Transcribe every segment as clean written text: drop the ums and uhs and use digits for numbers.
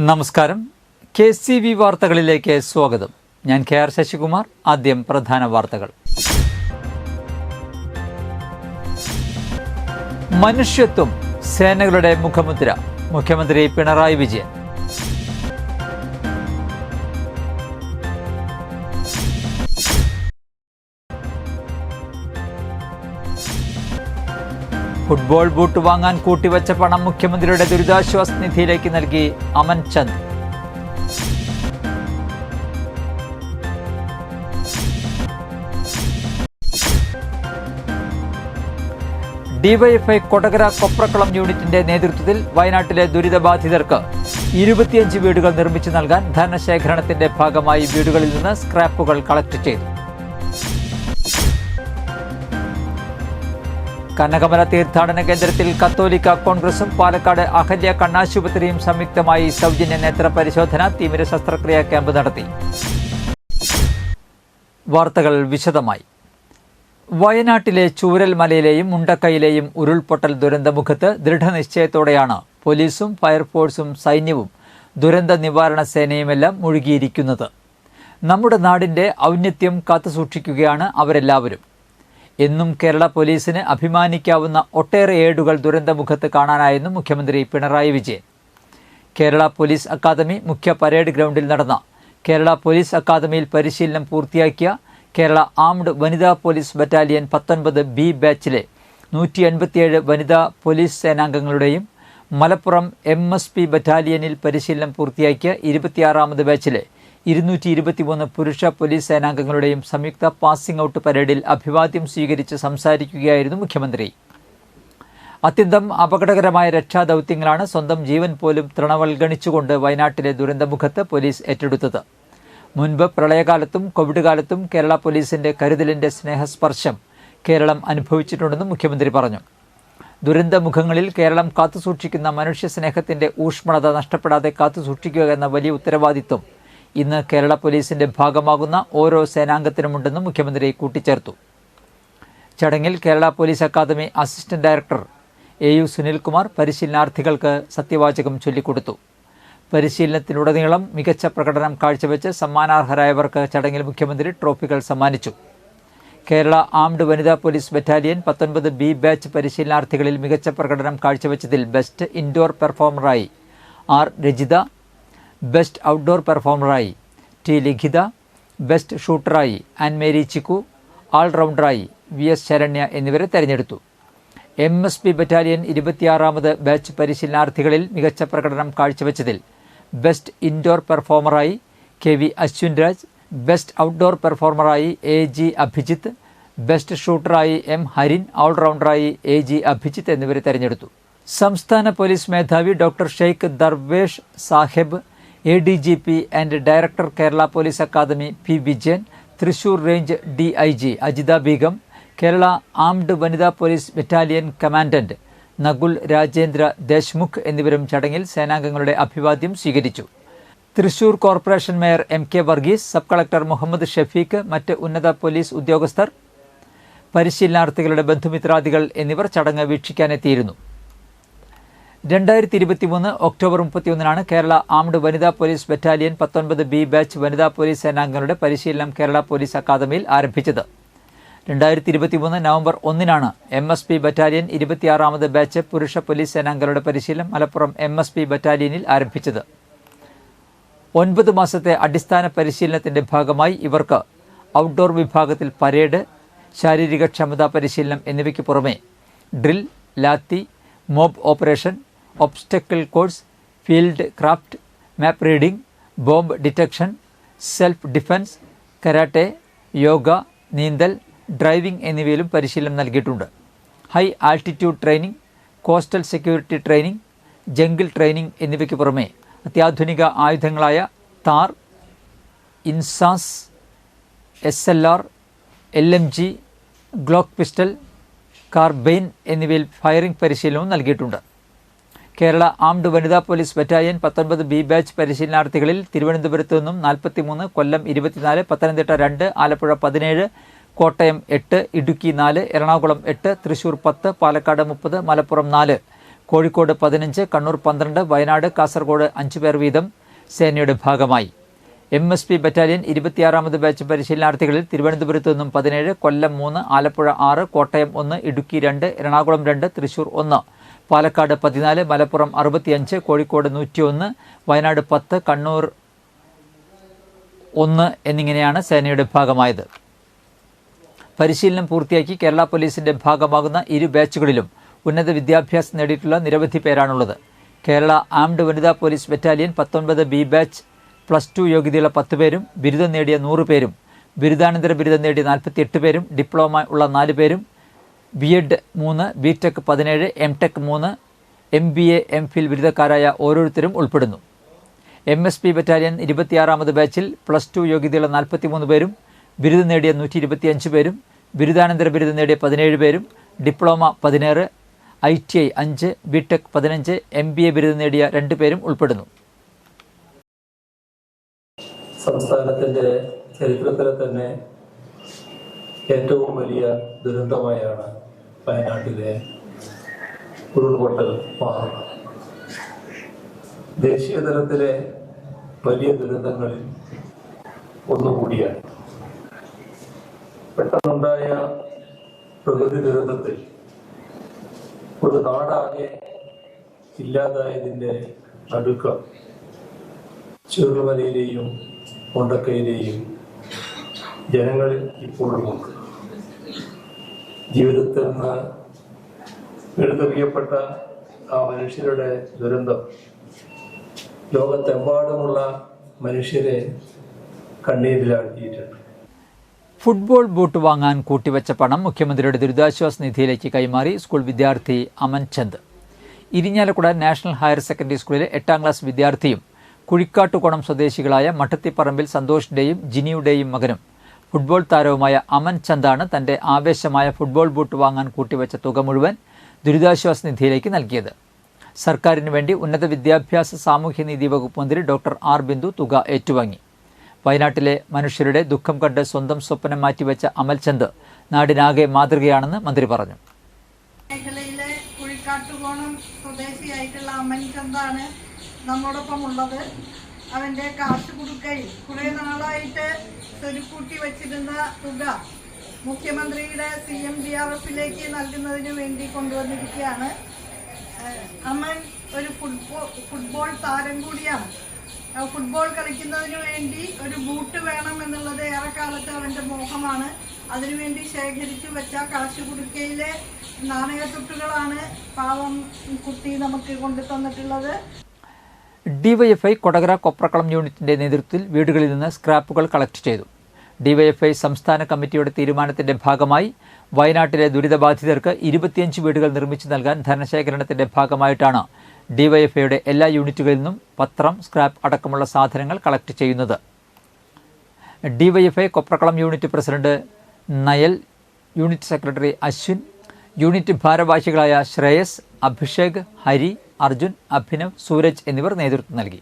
നമസ്കാരം. KCV വാർത്തകളിലേക്ക് സ്വാഗതം. ഞാൻ KR ശശികുമാർ. ആദ്യം പ്രധാന വാർത്തകൾ. മനുഷ്യത്വം സേനകളുടെ മുഖമുദ്ര. മുഖ്യമന്ത്രി പിണറായി വിജയൻ. ഫുട്ബോൾ ബൂട്ട് വാങ്ങാൻ കൂട്ടിവച്ച പണം മുഖ്യമന്ത്രിയുടെ ദുരിതാശ്വാസ നിധിയിലേക്ക് നൽകി അമൻ ചന്ദ്. ഡിവൈഎഫ്ഐ കൊടകര കൊപ്രക്കുളം യൂണിറ്റിന്റെ നേതൃത്വത്തിൽ വയനാട്ടിലെ ദുരിതബാധിതർക്ക് 25 വീടുകൾ നിർമ്മിച്ചു നൽകാൻ ധനശേഖരണത്തിന്റെ ഭാഗമായി വീടുകളിൽ നിന്ന് സ്ക്രാപ്പുകൾ കളക്ട് ചെയ്തു. കനകമല തീർത്ഥാടന കേന്ദ്രത്തിൽ കത്തോലിക്ക കോൺഗ്രസും പാലക്കാട് അഹല്യ കണ്ണാശുപത്രിയും സംയുക്തമായി സൗജന്യ നേത്ര പരിശോധന, തിമിര ശസ്ത്രക്രിയാ ക്യാമ്പ് നടത്തി. വാർത്തകൾ വിശദമായി. വയനാട്ടിലെ ചൂരൽമലയിലെയും മുണ്ടക്കയിലെയും ഉരുൾപൊട്ടൽ ദുരന്തമുഖത്ത് ദൃഢനിശ്ചയത്തോടെയാണ് പോലീസും ഫയർഫോഴ്സും സൈന്യവും ദുരന്ത നിവാരണ സേനയുമെല്ലാം മുഴുകിയിരിക്കുന്നത്. നമ്മുടെ നാടിന്റെ ഔന്നത്യം കാത്തുസൂക്ഷിക്കുകയാണ് അവരെല്ലാവരും. എന്നും കേരള പോലീസിന് അഭിമാനിക്കാവുന്ന ഒട്ടേറെ ഏടുകൾ ദുരന്തമുഖത്ത് കാണാനായെന്ന് മുഖ്യമന്ത്രി പിണറായി വിജയൻ. കേരള പോലീസ് അക്കാദമി മുഖ്യ പരേഡ് ഗ്രൗണ്ടിൽ നടന്ന കേരള പോലീസ് അക്കാദമിയിൽ പരിശീലനം പൂർത്തിയാക്കിയ കേരള ആംഡ് വനിതാ പോലീസ് ബറ്റാലിയൻ 19B ബാച്ചിലെ 187 വനിതാ പോലീസ് സേനാംഗങ്ങളുടെയും മലപ്പുറം MSP ബറ്റാലിയനിൽ പരിശീലനം പൂർത്തിയാക്കിയ 26ാമത് ബാച്ചിലെ 223 പുരുഷ പോലീസ് സേനാംഗങ്ങളുടെയും സംയുക്ത പാസിംഗ് ഔട്ട് പരേഡിൽ അഭിവാദ്യം സ്വീകരിച്ച് സംസാരിക്കുകയായിരുന്നു മുഖ്യമന്ത്രി. അത്യന്തം അപകടകരമായ രക്ഷാദൌത്യങ്ങളാണ് സ്വന്തം ജീവൻ പോലും തൃണവൽഗണിച്ചുകൊണ്ട് വയനാട്ടിലെ ദുരന്തമുഖത്ത് പോലീസ് ഏറ്റെടുത്തത്. മുൻപ് പ്രളയകാലത്തും കോവിഡ് കാലത്തും കേരള പോലീസിന്റെ കരുതലിന്റെ സ്നേഹസ്പർശം കേരളം അനുഭവിച്ചിട്ടുണ്ടെന്നും മുഖ്യമന്ത്രി പറഞ്ഞു. ദുരന്തമുഖങ്ങളിൽ കേരളം കാത്തുസൂക്ഷിക്കുന്ന മനുഷ്യ സ്നേഹത്തിന്റെ ഊഷ്മളത നഷ്ടപ്പെടാതെ കാത്തുസൂക്ഷിക്കുക എന്ന വലിയ ഉത്തരവാദിത്വം ഇന്ന് കേരള പോലീസിന്റെ ഭാഗമാകുന്ന ഓരോ സേനാംഗത്തിനുമുണ്ടെന്നും മുഖ്യമന്ത്രി കൂട്ടിച്ചേർത്തു. ചടങ്ങിൽ Kerala police academy assistant director AU Sunilkumar പരിശീലനാർത്ഥികൾക്ക് സത്യവാചകം ചൊല്ലിക്കൊടുത്തു. പരിശീലനത്തിലുടനീളം മികച്ച പ്രകടനം കാഴ്ചവെച്ച് സമ്മാനാർഹരായവർക്ക് ചടങ്ങിൽ മുഖ്യമന്ത്രി ട്രോഫികൾ സമ്മാനിച്ചു. കേരള ആംഡ് വനിതാ പോലീസ് ബറ്റാലിയൻ 19B ബാച്ച് പരിശീലനാർത്ഥികളിൽ മികച്ച പ്രകടനം കാഴ്ചവെച്ചതിൽ ബെസ്റ്റ് ഇൻഡോർ പെർഫോമറായി R രജിത, ബെസ്റ്റ് ഔട്ട്ഡോർ പെർഫോമറായി T ലിഖിത, ബെസ്റ്റ് ഷൂട്ടറായി ആൻ മേരി ചിക്കു, ഓൾറൗണ്ടറായി VS ശരണ്യ എന്നിവരെ തെരഞ്ഞെടുത്തു. MSP ബറ്റാലിയൻ 26ാമത് ബാച്ച് പരിശീലനാർത്ഥികളിൽ മികച്ച പ്രകടനം കാഴ്ചവെച്ചതിൽ ബെസ്റ്റ് ഇൻഡോർ പെർഫോമറായി KV Ashwin Raj, best outdoor പെർഫോമറായി AG അഭിജിത്ത്, ബെസ്റ്റ് ഷൂട്ടറായി M ഹരിൻ, ഓൾറൗണ്ടറായി AG അഭിജിത്ത് എന്നിവരെ തെരഞ്ഞെടുത്തു. സംസ്ഥാന പോലീസ് മേധാവി doctor Shaikh Darvesh Sahib, ADGP and director Kerala police academy P Vijayan, Thrissur range DIG Ajitha Begum, Kerala armed വനിതാ police battalion commandant Nakul Rajendra Deshmukh എന്നിവരും ചടങ്ങിൽ സേനാംഗങ്ങളുടെ അഭിവാദ്യം സ്വീകരിച്ചു. Thrissur corporation mayor MK Varghese, sub collector Muhammad Shafeeq, മറ്റ് ഉന്നത പോലീസ് ഉദ്യോഗസ്ഥർ, പരിശീലനാർത്ഥികളുടെ ബന്ധുമിത്രാദികൾ എന്നിവർ ചടങ്ങ് വീക്ഷിക്കാനെത്തിയിരുന്നു. 2023 ഒക്ടോബർ 31 കേരള ആംഡ് വനിതാ പോലീസ് ബറ്റാലിയൻ 19B ബാച്ച് വനിതാ പോലീസ് സേനാംഗങ്ങളുടെ പരിശീലനം കേരള പോലീസ് അക്കാദമിയിൽ ആരംഭിച്ചത്. 2023 നവംബർ 1 MSP ബറ്റാലിയൻ 26ാമത് ബാച്ച് പുരുഷ പോലീസ് സേനാംഗങ്ങളുടെ പരിശീലനം മലപ്പുറം MSP ബറ്റാലിയനിൽ ആരംഭിച്ചത്. 9 മാസത്തെ അടിസ്ഥാന പരിശീലനത്തിന്റെ ഭാഗമായി ഇവർക്ക് ഔട്ട്ഡോർ വിഭാഗത്തിൽ പരേഡ്, ശാരീരിക ക്ഷമതാ പരിശീലനം എന്നിവയ്ക്ക് പുറമെ drill, lathi, mob operation, obstacle course, field craft, map reading, bomb detection, self defence, karate, yoga, നീന്തൽ, ഡ്രൈവിംഗ് എന്നിവയിലും പരിശീലനം നൽകിയിട്ടുണ്ട്. High altitude training, coastal security training, jungle training എന്നിവയ്ക്ക് പുറമെ അത്യാധുനിക ആയുധങ്ങളായ താർ, INSAS, SLR, LMG, Glock pistol, carbine എന്നിവയിൽ ഫയറിംഗ് പരിശീലനവും നൽകിയിട്ടുണ്ട്. കേരള ആംഡ് വനിതാ പോലീസ് ബറ്റാലിയൻ 19B ബാച്ച് പരിശീലനാർത്ഥികളിൽ തിരുവനന്തപുരത്ത് നിന്നും 43, കൊല്ലം 24, പത്തനംതിട്ട 2, ആലപ്പുഴ 17, കോട്ടയം 8, ഇടുക്കി 4, എറണാകുളം 8, തൃശൂർ 10, പാലക്കാട് 30, മലപ്പുറം 4, കോഴിക്കോട് 15, കണ്ണൂർ 12, വയനാട്, കാസർഗോഡ് 5 പേർ വീതം സേനയുടെ ഭാഗമായി. MSP ബറ്റാലിയൻ 26ാമത് ബാച്ച് പരിശീലനാർത്ഥികളിൽ തിരുവനന്തപുരത്ത് നിന്നും 17, കൊല്ലം 3, ആലപ്പുഴ 6, കോട്ടയം 1, ഇടുക്കി 2, എറണാകുളം 2, തൃശൂർ 1, പാലക്കാട് 14, മലപ്പുറം 65, കോഴിക്കോട് 101, വയനാട് 10, കണ്ണൂർ 1 എന്നിങ്ങനെയാണ് സേനയുടെ ഭാഗമായത്. പരിശീലനം പൂർത്തിയാക്കി കേരള പോലീസിന്റെ ഭാഗമാകുന്ന ഇരു ബാച്ചുകളിലും ഉന്നത വിദ്യാഭ്യാസം നേടിയിട്ടുള്ള നിരവധി പേരാണുള്ളത്. കേരള ആംഡ് വനിതാ പോലീസ് ബറ്റാലിയൻ 19B ബാച്ച് +2 യോഗ്യതയുള്ള 10 പേരും, ബിരുദം നേടിയ 100 പേരും, ബിരുദാനന്തര ബിരുദം നേടിയ 48 പേരും, ഡിപ്ലോമ ഉള്ള 4 പേരും, B.Ed 3, B.Tech 17, M.Tech 3, MBA, M.Phil ബിരുദക്കാരായ ഓരോരുത്തരും ഉൾപ്പെടുന്നു. MSP ബറ്റാലിയൻ 26ാമത് ബാച്ചിൽ +2 യോഗ്യതയുള്ള 43 പേരും, ബിരുദം നേടിയ 125 പേരും, ബിരുദാനന്തര ബിരുദം നേടിയ 17 പേരും, ഡിപ്ലോമ 16, ITI 5, B.Tech 15, MBA ബിരുദം നേടിയ 2 പേരും ഉൾപ്പെടുന്നു. സംസ്ഥാനത്തിൻ്റെ ചരിത്രത്തിലെ തന്നെ ഏറ്റവും വലിയ ദുരന്തമായാണ് വയനാട്ടിലെ ഉരുൾപൊട്ടൽ മാറുന്നത്. ദേശീയ തലത്തിലെ വലിയ ദുരന്തങ്ങളിൽ ഒന്നുകൂടിയാണ്. പെട്ടെന്നുണ്ടായ പ്രകൃതി ദുരന്തത്തിൽ ഒരു നാടാകെ ഇല്ലാതായതിൻ്റെ നടുക്കം ചൂരൽമലയിലെയും മുണ്ടക്കയിലെയും ജനങ്ങളിൽ ഇപ്പോഴുമുണ്ട്. ജീവിതത്തിൽ നിന്ന് എടുത്തെറിയപ്പെട്ട ആ മനുഷ്യരുടെ ദുരന്തം ലോകത്തെമ്പാടുമുള്ള മനുഷ്യരെ കണ്ണീരിലാഴ്ത്തിയിട്ടുണ്ട്. ഫുട്ബോൾ ബൂട്ട് വാങ്ങാൻ കൂട്ടിവെച്ച പണം മുഖ്യമന്ത്രിയുടെ ദുരിതാശ്വാസ നിധിയിലേക്ക് കൈമാറി സ്കൂൾ വിദ്യാർത്ഥി Aman Chand. Irinjalakuda national higher secondary സ്കൂളിലെ 8ാം ക്ലാസ് വിദ്യാർത്ഥിയും കുഴിക്കാട്ടുകോണം സ്വദേശികളായ മഠത്തിപ്പറമ്പിൽ സന്തോഷിന്റെയും ജിനിയുടെയും മകനും ഫുട്ബോൾ താരവുമായ അമൻ ചന്ദാണ് തന്റെ ആവേശമായ ഫുട്ബോൾ ബൂട്ട് വാങ്ങാൻ കൂട്ടിവെച്ച തുക മുഴുവൻ ദുരിതാശ്വാസ നിധിയിലേക്ക് നൽകിയത്. സർക്കാരിന് വേണ്ടി ഉന്നത വിദ്യാഭ്യാസ സാമൂഹ്യനീതി വകുപ്പ് മന്ത്രി ഡോക്ടർ ആർ ബിന്ദു തുക ഏറ്റുവാങ്ങി. വയനാട്ടിലെ മനുഷ്യരുടെ ദുഃഖം കണ്ട് സ്വന്തം സ്വപ്നം മാറ്റിവെച്ച അമൽചന്ദ് നാടിനാകെ മാതൃകയാണെന്ന് മന്ത്രി പറഞ്ഞു. മേഖലയിലെ കുഴിക്കാട്ടുകോണം സ്വദേശിയായിട്ടുള്ള അമൻചന്ദാണ് നമ്മോടൊപ്പം ഉള്ളത്. അവൻ്റെ കാശ് കൊടുക്കയിൽ കുറേ നാളായിട്ട് സ്വരുക്കൂട്ടി വച്ചിരുന്ന തുക മുഖ്യമന്ത്രിയുടെ CMDRFിലേക്ക് നൽകുന്നതിന് വേണ്ടി കൊണ്ടുവന്നിരിക്കുകയാണ്. അമൻ ഒരു ഫുട്ബോൾ താരം കൂടിയാണ്. ഫുട്ബോൾ കളിക്കുന്നതിന് വേണ്ടി ഒരു ബൂട്ട് വേണം എന്നുള്ളത് ഏറെക്കാലത്ത് അവൻ്റെ മോഹമാണ്. അതിനുവേണ്ടി ശേഖരിച്ചു വെച്ച കാശ് കുടുക്കയിലെ നാണയത്തുട്ടുകളാണ് പാവം കുട്ടി നമുക്ക് കൊണ്ടു തന്നിട്ടുള്ളത്. ഡിവൈഎഫ്ഐ കൊടകര കൊപ്രക്കളം യൂണിറ്റിന്റെ നേതൃത്വത്തിൽ വീടുകളിൽ നിന്ന് സ്ക്രാപ്പുകൾ കളക്ട് ചെയ്തു. ഡിവൈഎഫ്ഐ സംസ്ഥാന കമ്മിറ്റിയുടെ തീരുമാനത്തിന്റെ ഭാഗമായി വയനാട്ടിലെ ദുരിതബാധിതർക്ക് 25 വീടുകൾ നിർമ്മിച്ചു നൽകാൻ ധനശേഖരണത്തിന്റെ ഭാഗമായിട്ടാണ് ഡിവൈഎഫ്ഐയുടെ എല്ലാ യൂണിറ്റുകളിൽ നിന്നും പത്രം, സ്ക്രാപ്പ് അടക്കമുള്ള സാധനങ്ങൾ കളക്ട് ചെയ്യുന്നത്. DYFI Koprakkalam unit president Nayal, unit secretary Ashwin, unit ഭാരവാഹികളായ ശ്രേയസ്, അഭിഷേക്, ഹരി, അർജുൻ, അഭിനവ്, സൂരജ് എന്നിവർ നേതൃത്വം നൽകി.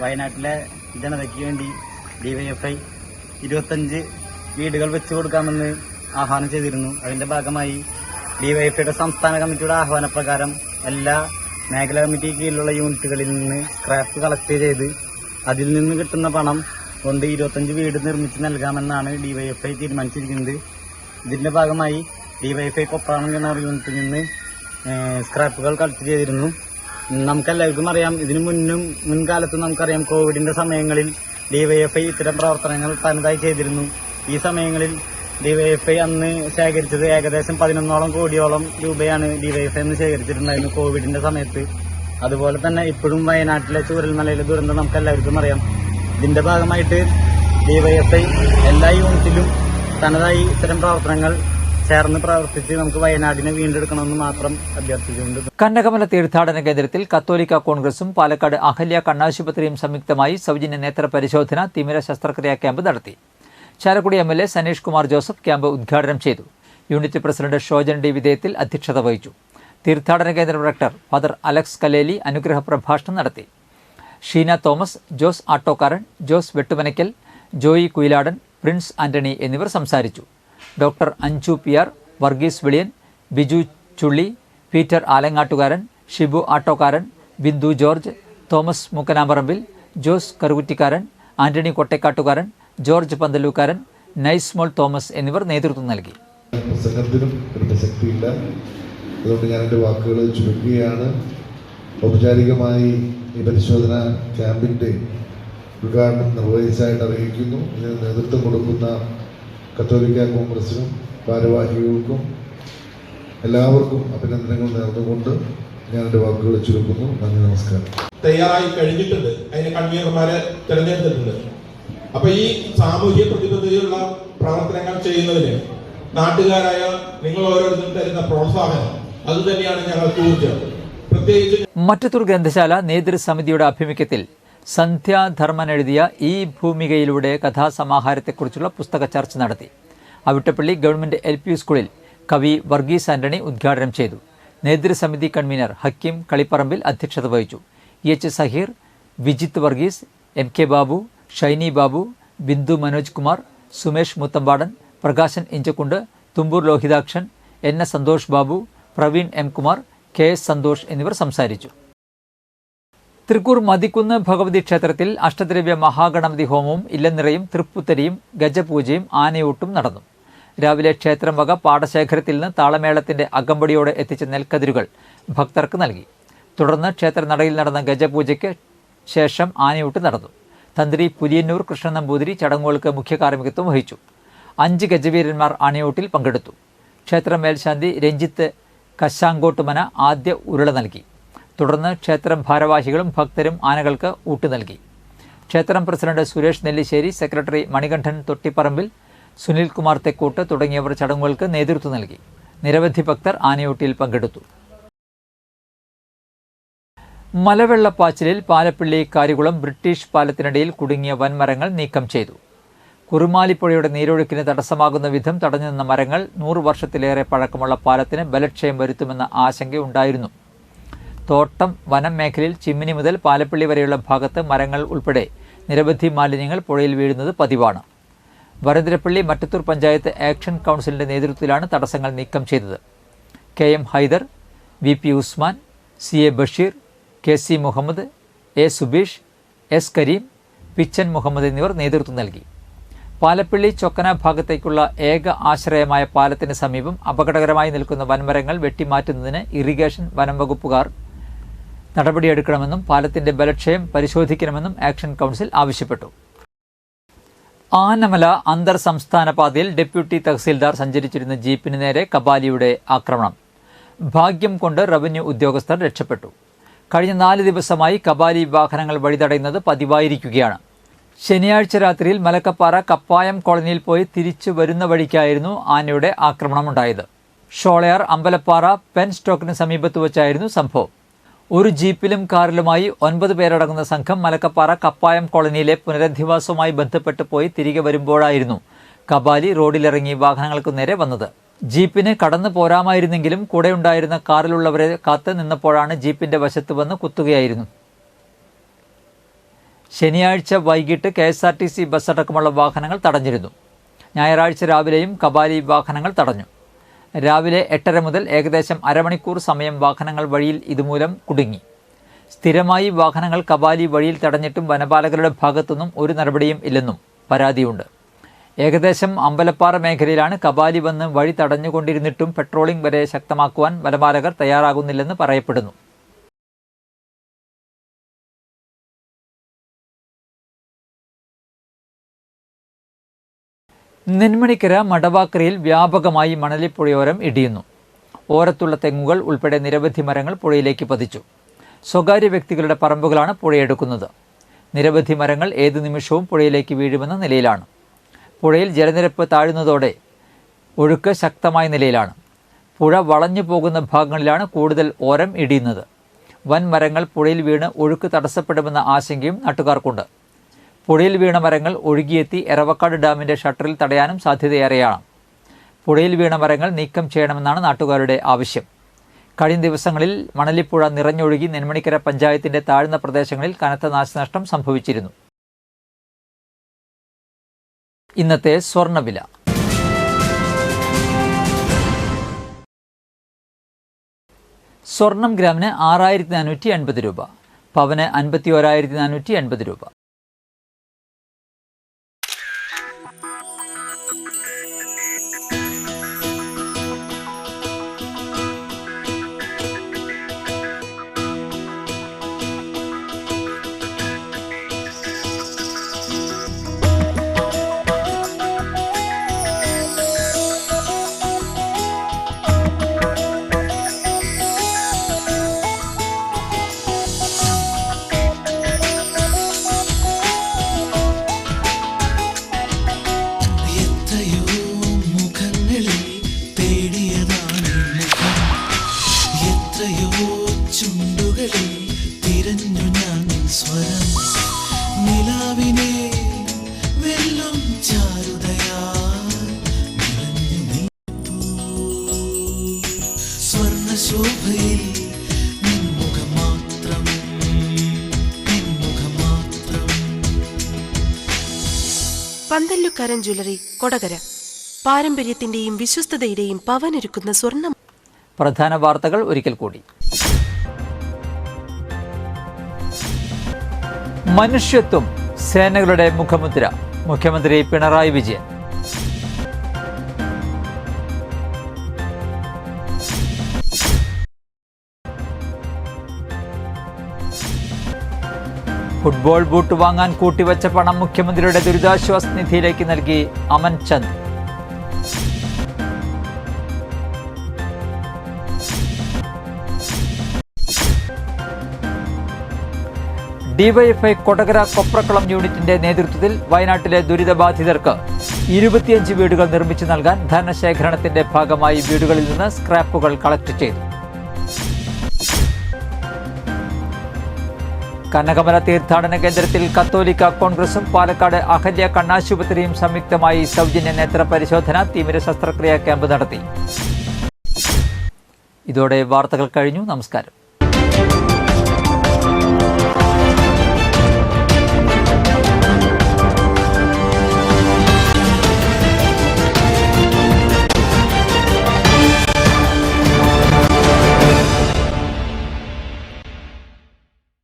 വയനാട്ടിലെ ജനതയ്ക്ക് വേണ്ടി ഡിവൈഎഫ്ഐ 25 വീടുകൾ വെച്ചു കൊടുക്കാമെന്ന് ആഹ്വാനം ചെയ്തിരുന്നു. അതിന്റെ ഭാഗമായി ഡിവൈഎഫ്ഐയുടെ സംസ്ഥാന കമ്മിറ്റിയുടെ ആഹ്വാനപ്രകാരം എല്ലാ മേഖലാ കമ്മിറ്റി കീഴിലുള്ള യൂണിറ്റുകളിൽ നിന്ന് സ്ക്രാപ്പ് കളക്ട് ചെയ്ത് അതിൽ നിന്ന് കിട്ടുന്ന പണം കൊണ്ട് 25 വീട് നിർമ്മിച്ച് നൽകാമെന്നാണ് ഡിവൈഎഫ്ഐ തീരുമാനിച്ചിരിക്കുന്നത്. ഇതിന്റെ ഭാഗമായി ഡിവൈഎഫ്ഐ കൊപ്രാണം കിണർ യൂണിറ്റിൽ നിന്ന് സ്ക്രാപ്പുകൾ കളക്ട് ചെയ്തിരുന്നു. നമുക്കെല്ലാവർക്കും അറിയാം, ഇതിനു മുൻകാലത്തും നമുക്കറിയാം, കോവിഡിന്റെ സമയങ്ങളിൽ ഡിവൈഎഫ്ഐ ഇത്തരം പ്രവർത്തനങ്ങൾ തനതായി ചെയ്തിരുന്നു. ഈ സമയങ്ങളിൽ ഡിവൈഎഫ്ഐ അന്ന് ശേഖരിച്ചത് ഏകദേശം 11 കോടിയോളം രൂപയാണ് ഡിവൈഎഫ്ഐ അന്ന് ശേഖരിച്ചിട്ടുണ്ടായിരുന്നു കോവിഡിന്റെ സമയത്ത്. അതുപോലെ തന്നെ ഇപ്പോഴും വയനാട്ടിലെ ചൂരൽമലയിലെ ദുരന്തം നമുക്കെല്ലാവർക്കും അറിയാം. ഇതിന്റെ ഭാഗമായിട്ട് ഡിവൈഎഫ്ഐ എല്ലാ യൂണിറ്റിലും തനതായി ഇത്തരം പ്രവർത്തനങ്ങൾ ചേർന്ന് പ്രവർത്തിച്ച് നമുക്ക് വയനാടിനെ വീണ്ടെടുക്കണമെന്ന് മാത്രം അഭ്യർത്ഥിച്ചുകൊണ്ട് കന്നകമല തീർത്ഥാടന കേന്ദ്രത്തിൽ കത്തോലിക്ക കോൺഗ്രസും പാലക്കാട് അഹല്യ കണ്ണാശുപത്രിയും സംയുക്തമായി സൗജന്യ നേത്ര പരിശോധന, തിമിര ശസ്ത്രക്രിയാ ക്യാമ്പ് നടത്തി. ചാലക്കുടി MLA സനീഷ് കുമാർ ജോസഫ് ക്യാമ്പ് ഉദ്ഘാടനം ചെയ്തു. യൂണിറ്റ് പ്രസിഡന്റ് ഷോജൻ ഡി വിധേയത്തിൽ അധ്യക്ഷത വഹിച്ചു. തീർത്ഥാടന കേന്ദ്ര ഡയറക്ടർ ഫാദർ അലക്സ് കലേലി അനുഗ്രഹ പ്രഭാഷണം നടത്തി. Sheena Thomas, Jose Attokkaran, Jose Vettumanackal, Joy Kuyiladan, Prince Antony എന്നിവർ സംസാരിച്ചു. Doctor Anju PR, Varghese Veliyan, Biju Chulli, Peter Alangattukaran, Shibu Attokkaran, Bindu George, Thomas Mukkanamparambil, Jose Karukuttikkaran, Antony Kottekattukaran, George Panthalookkaran, Nicemol Thomas എന്നിവർ നേതൃത്വം നൽകി. പ്രസംഗത്തിനും ഒരു പ്രസക്തിയില്ല, അതുകൊണ്ട് ഞാൻ എൻ്റെ വാക്കുകൾ ചുരുക്കുകയാണ്. ഔപചാരികമായി ഈ പരിശോധന ക്യാമ്പിൻ്റെ ഉദ്ഘാടനം നിർവഹിച്ചതായിട്ട് അറിയിക്കുന്നു. ഇതിന് നേതൃത്വം കൊടുക്കുന്ന കത്തോലിക്ക കോൺഗ്രസിനും ഭാരവാഹികൾക്കും എല്ലാവർക്കും അഭിനന്ദനങ്ങൾ നേർന്നുകൊണ്ട് ഞാൻ എൻ്റെ വാക്കുകൾ ചുരുക്കുന്നു. നന്ദി, നമസ്കാരം. തയ്യാറായി കഴിഞ്ഞിട്ടുണ്ട്, അതിന് കൺവീനർമാരെ തിരഞ്ഞെടുത്തിട്ടുണ്ട്. അപ്പൊ ഈ സാമൂഹ്യ പ്രതിബദ്ധതയുള്ള പ്രവർത്തനങ്ങൾ ചെയ്യുന്നതിന് നാട്ടുകാരായ നിങ്ങൾ ഓരോരുത്തരും തരുന്ന പ്രോത്സാഹനം അത് തന്നെയാണ് ഞങ്ങൾക്ക് ഊർജ്ജം. പ്രത്യേകിച്ച് മറ്റത്തൂർ ഗ്രന്ഥശാല നേതൃസമിതിയുടെ ആഭിമുഖ്യത്തിൽ സന്ധ്യാധർമ്മൻ എഴുതിയ ഈ ഭൂമികയിലൂടെ കഥാസമാഹാരത്തെക്കുറിച്ചുള്ള പുസ്തക ചർച്ച നടത്തി. അവിട്ടപ്പള്ളി ഗവൺമെന്റ് LP സ്കൂളിൽ കവി വർഗീസ് ആന്റണി ഉദ്ഘാടനം ചെയ്തു. നേതൃസമിതി കൺവീനർ ഹക്കീം കളിപ്പറമ്പിൽ അധ്യക്ഷത വഹിച്ചു. EH Zaheer, Vijith Varghese, MK Babu, Shiny Babu, Bindu Manoj Kumar, Sumesh മുത്തമ്പാടൻ, Prakashan Inchakkundu, Thumboor Lohithakshan, NS Santhosh Babu, Praveen M Kumar, KS Santhosh എന്നിവർ സംസാരിച്ചു. തൃക്കൂർ മതിക്കുന്ന് ഭഗവതി ക്ഷേത്രത്തിൽ അഷ്ടദ്രവ്യ മഹാഗണപതി ഹോമവും ഇല്ലനിറയും തൃപ്പുത്തരിയും ഗജപൂജയും ആനയൂട്ടും നടന്നു. രാവിലെ ക്ഷേത്രം വക പാടശേഖരത്തിൽ നിന്ന് താളമേളത്തിന്റെ അകമ്പടിയോടെ എത്തിച്ച നെൽക്കതിരുകൾ ഭക്തർക്ക് നൽകി. തുടർന്ന് ക്ഷേത്രനടയിൽ നടന്ന ഗജപൂജയ്ക്ക് ശേഷം ആനയൂട്ട് നടന്നു. തന്ത്രി പുലിയന്നൂർ കൃഷ്ണൻ നമ്പൂതിരി ചടങ്ങുകൾക്ക് മുഖ്യ കാർമ്മികത്വം വഹിച്ചു. 5 ഗജവീരന്മാർ ആനയൂട്ടിൽ പങ്കെടുത്തു. ക്ഷേത്ര മേൽശാന്തി രഞ്ജിത്ത് കശാങ്കോട്ടുമന ആദ്യ ഉരുള നൽകി. തുടർന്ന് ക്ഷേത്രം ഭാരവാഹികളും ഭക്തരും ആനകൾക്ക് ഊട്ട് നൽകി. ക്ഷേത്രം പ്രസിഡന്റ് സുരേഷ് നെല്ലിശ്ശേരി, സെക്രട്ടറി മണികണ്ഠൻ തൊട്ടിപ്പറമ്പിൽ, സുനിൽ കുമാർ തെക്കൂട്ട് തുടങ്ങിയവർ ചടങ്ങുകൾക്ക് നേതൃത്വം നൽകി. നിരവധി ഭക്തർ ആനയൂട്ടിൽ പങ്കെടുത്തു. മലവെള്ളപ്പാച്ചിലിൽ പാലപ്പിള്ളി കാരികുളം ബ്രിട്ടീഷ് പാലത്തിനിടയിൽ കുടുങ്ങിയ വൻമരങ്ങൾ നീക്കം ചെയ്തു. കുറുമാലിപ്പുഴയുടെ നീരൊഴുക്കിന് തടസ്സമാകുന്ന വിധം തടഞ്ഞു നിന്ന മരങ്ങൾ 100 വർഷത്തിലേറെ പഴക്കമുള്ള പാലത്തിന് ബലക്ഷയം വരുത്തുമെന്ന ആശങ്കയുണ്ടായിരുന്നു. തോട്ടം വനം മേഖലയിൽ ചിമ്മിനി മുതൽ പാലപ്പിള്ളി വരെയുള്ള ഭാഗത്ത് മരങ്ങൾ ഉൾപ്പെടെ നിരവധി മാലിന്യങ്ങൾ പുഴയിൽ വീഴുന്നത് പതിവാണ്. വരന്തരപ്പള്ളി മറ്റത്തൂർ പഞ്ചായത്ത് ആക്ഷൻ കൗൺസിലിന്റെ നേതൃത്വത്തിലാണ് തടസ്സങ്ങൾ നീക്കം ചെയ്തത്. KM Hyder, VP Usman, CA Basheer, KC Muhammad, A Subeesh, S Kareem, പിച്ചൻ Muhammad എന്നിവർ നേതൃത്വം നൽകി. പാലപ്പിള്ളി ചൊക്കന ഭാഗത്തേക്കുള്ള ഏക ആശ്രയമായ പാലത്തിന് സമീപം അപകടകരമായി നിൽക്കുന്ന വൻമരങ്ങൾ വെട്ടിമാറ്റുന്നതിന് ഇറിഗേഷൻ വനം വകുപ്പുകാർ നടപടിയെടുക്കണമെന്നും പാലത്തിന്റെ ബലക്ഷയം പരിശോധിക്കണമെന്നും ആക്ഷൻ കൗൺസിൽ ആവശ്യപ്പെട്ടു. ആനമല അന്തർ സംസ്ഥാന പാതയിൽ ഡെപ്യൂട്ടി തഹസീൽദാർ സഞ്ചരിച്ചിരുന്ന ജീപ്പിന് നേരെ കബാലിയുടെ ആക്രമണം. ഭാഗ്യം കൊണ്ട് റവന്യൂ ഉദ്യോഗസ്ഥർ രക്ഷപ്പെട്ടു. കഴിഞ്ഞ 4 ദിവസമായി കബാലി വാഹനങ്ങൾ വഴിതടയുന്നത് പതിവായിരിക്കുകയാണ്. ശനിയാഴ്ച രാത്രിയിൽ മലക്കപ്പാറ കപ്പായം കോളനിയിൽ പോയി തിരിച്ചു വരുന്ന വഴിക്കായിരുന്നു ആനയുടെ ആക്രമണമുണ്ടായത്. ഷോളയാർ അമ്പലപ്പാറ പെൻ സ്റ്റോക്കിന് സമീപത്ത് വച്ചായിരുന്നു സംഭവം. ഒരു ജീപ്പിലും കാറിലുമായി 9 പേരടങ്ങുന്ന സംഘം മലക്കപ്പാറ കപ്പായം കോളനിയിലെ പുനരധിവാസവുമായി ബന്ധപ്പെട്ട് പോയി തിരികെ വരുമ്പോഴായിരുന്നു കബാലി റോഡിലിറങ്ങി വാഹനങ്ങൾക്കു നേരെ വന്നത്. ജീപ്പിന് കടന്നു പോരാമായിരുന്നെങ്കിലും കൂടെയുണ്ടായിരുന്ന കാറിലുള്ളവരെ കാത്ത് നിന്നപ്പോഴാണ് ജീപ്പിന്റെ വശത്ത് വന്ന് കുത്തുകയായിരുന്നു. ശനിയാഴ്ച വൈകിട്ട് KSRTC ബസ് അടക്കമുള്ള വാഹനങ്ങൾ തടഞ്ഞിരുന്നു. ഞായറാഴ്ച രാവിലെയും കബാലി വാഹനങ്ങൾ തടഞ്ഞു. രാവിലെ 8:30 മുതൽ ഏകദേശം അരമണിക്കൂർ സമയം വാഹനങ്ങൾ വഴിയിൽ ഇതുമൂലം കുടുങ്ങി. സ്ഥിരമായി വാഹനങ്ങൾ കബാലി വഴിയിൽ തടഞ്ഞിട്ടും വനപാലകരുടെ ഭാഗത്തുനിന്നും ഒരു നടപടിയും ഇല്ലെന്നും പരാതിയുണ്ട്. ഏകദേശം അമ്പലപ്പാറ മേഖലയിലാണ് കബാലി വന്ന് വഴി തടഞ്ഞുകൊണ്ടിരുന്നിട്ടും പെട്രോളിംഗ് വരെ ശക്തമാക്കുവാൻ വനപാലകർ തയ്യാറാകുന്നില്ലെന്ന് പറയപ്പെടുന്നു. നെന്മണിക്കര മടവാക്കരയിൽ വ്യാപകമായി മണലിപ്പുഴയോരം ഇടിയുന്നു. ഓരത്തുള്ള തെങ്ങുകൾ ഉൾപ്പെടെ നിരവധി മരങ്ങൾ പുഴയിലേക്ക് പതിച്ചു. സ്വകാര്യ വ്യക്തികളുടെ പറമ്പുകളാണ് പുഴയെടുക്കുന്നത്. നിരവധി മരങ്ങൾ ഏതു നിമിഷവും പുഴയിലേക്ക് വീഴുമെന്ന നിലയിലാണ്. പുഴയിൽ ജലനിരപ്പ് താഴുന്നതോടെ ഒഴുക്ക് ശക്തമായ നിലയിലാണ്. പുഴ വളഞ്ഞു പോകുന്ന ഭാഗങ്ങളിലാണ് കൂടുതൽ ഓരം ഇടിയുന്നത്. വൻ മരങ്ങൾ പുഴയിൽ വീണ് ഒഴുക്ക് തടസ്സപ്പെടുമെന്ന ആശങ്കയും നാട്ടുകാർക്കുണ്ട്. പുഴയിൽ വീണ മരങ്ങൾ ഒഴുകിയെത്തി എറവക്കാട് ഡാമിന്റെ ഷട്ടറിൽ തടയാനും സാധ്യതയേറെയാണ്. പുഴയിൽ വീണ മരങ്ങൾ നീക്കം ചെയ്യണമെന്നാണ് നാട്ടുകാരുടെ ആവശ്യം. കഴിഞ്ഞ ദിവസങ്ങളിൽ മണലിപ്പുഴ നിറഞ്ഞൊഴുകി നെന്മണിക്കര പഞ്ചായത്തിന്റെ താഴ്ന്ന പ്രദേശങ്ങളിൽ കനത്ത നാശനഷ്ടം സംഭവിച്ചിരുന്നു. ഇന്നത്തെ സ്വർണ്ണവില. സ്വർണം ഗ്രാമിന് 6480 രൂപ, പവന് 51,480 രൂപ. പന്തല്ലുക്കാരൻ ജ്വല്ലറി, കൊടകര. പാരമ്പര്യത്തിന്റെയും വിശ്വസ്തതയുടെയും പവനൊരുക്കുന്ന സ്വർണ്ണം. പ്രധാന വാർത്തകൾ ഒരിക്കൽ കൂടി. മനുഷ്യത്വം സേനകളുടെ മുഖമുദ്ര, മുഖ്യമന്ത്രി പിണറായി വിജയൻ. ഫുട്ബോൾ ബൂട്ട് വാങ്ങാൻ കൂട്ടിവച്ച പണം മുഖ്യമന്ത്രിയുടെ ദുരിതാശ്വാസ നിധിയിലേക്ക് നൽകി അമൻ ചന്ദ്. ഡിവൈഎഫ്ഐ കൊടകര കൊപ്രക്കുളം യൂണിറ്റിന്റെ നേതൃത്വത്തിൽ വയനാട്ടിലെ ദുരിതബാധിതർക്ക് 25 വീടുകൾ നിർമ്മിച്ചു നൽകാൻ ധനശേഖരണത്തിന്റെ ഭാഗമായി വീടുകളിൽ നിന്ന് സ്ക്രാപ്പുകൾ കളക്ട് ചെയ്തു. കനകമല തീർത്ഥാടന കേന്ദ്രത്തിൽ കത്തോലിക്ക കോൺഗ്രസും പാലക്കാട് അഹല്യ കണ്ണാശുപത്രിയും സംയുക്തമായി സൗജന്യ നേത്ര പരിശോധന, തിമിര ശസ്ത്രക്രിയാ ക്യാമ്പ് നടത്തി. ഇതോടെ വാർത്തകൾ കഴിഞ്ഞു. നമസ്കാരം.